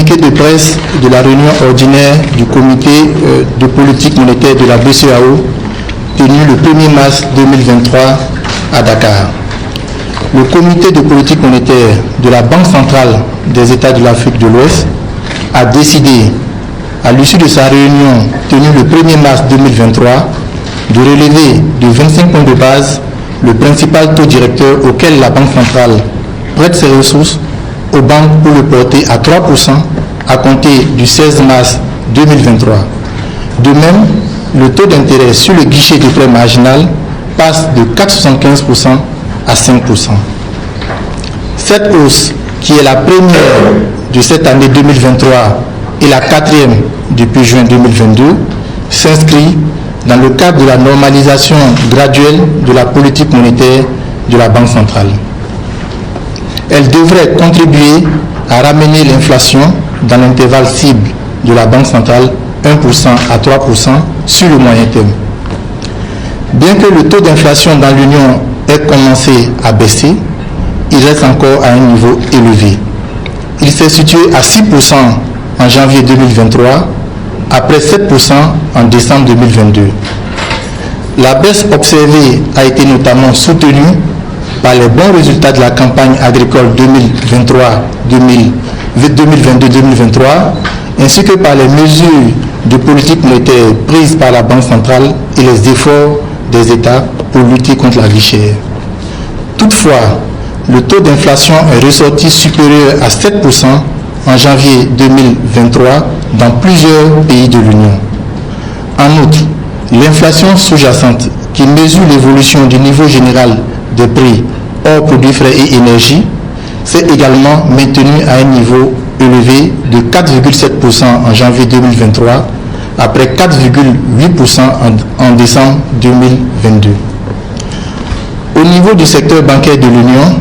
communiqué de presse de la réunion ordinaire du comité de politique monétaire de la BCEAO tenue le 1er mars 2023 à Dakar. Le comité de politique monétaire de la Banque centrale des États de l'Afrique de l'Ouest a décidé, à l'issue de sa réunion tenue le 1er mars 2023, de relever de 25 points de base le principal taux directeur auquel la Banque centrale prête ses ressources aux banques pour le porter à 3% à compter du 16 mars 2023. De même, le taux d'intérêt sur le guichet de prêt marginal passe de 4,75% à 5%. Cette hausse, qui est la première de cette année 2023 et la quatrième depuis juin 2022, s'inscrit dans le cadre de la normalisation graduelle de la politique monétaire de la Banque centrale. Elle devrait contribuer à ramener l'inflation dans l'intervalle cible de la Banque centrale 1% à 3% sur le moyen terme. Bien que le taux d'inflation dans l'Union ait commencé à baisser, il reste encore à un niveau élevé. Il s'est situé à 6% en janvier 2023, après 7% en décembre 2022. La baisse observée a été notamment soutenue par les bons résultats de la campagne agricole 2022-2023, ainsi que par les mesures de politique monétaire prises par la Banque centrale et les efforts des États pour lutter contre la vie chère. Toutefois, le taux d'inflation est ressorti supérieur à 7% en janvier 2023 dans plusieurs pays de l'Union. En outre, l'inflation sous-jacente, qui mesure l'évolution du niveau général des prix hors produits frais et énergie, s'est également maintenue à un niveau élevé de 4,7% en janvier 2023, après 4,8% en décembre 2022. Au niveau du secteur bancaire de l'Union,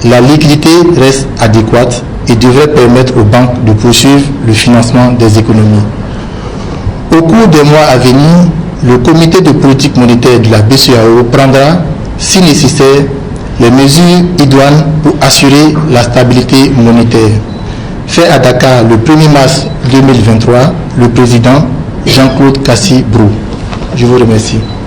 la liquidité reste adéquate et devrait permettre aux banques de poursuivre le financement des économies. Au cours des mois à venir, le comité de politique monétaire de la BCEAO prendra, si nécessaire, les mesures idoines pour assurer la stabilité monétaire. Fait à Dakar le 1er mars 2023, le président Jean-Claude Kassi Brou. Je vous remercie.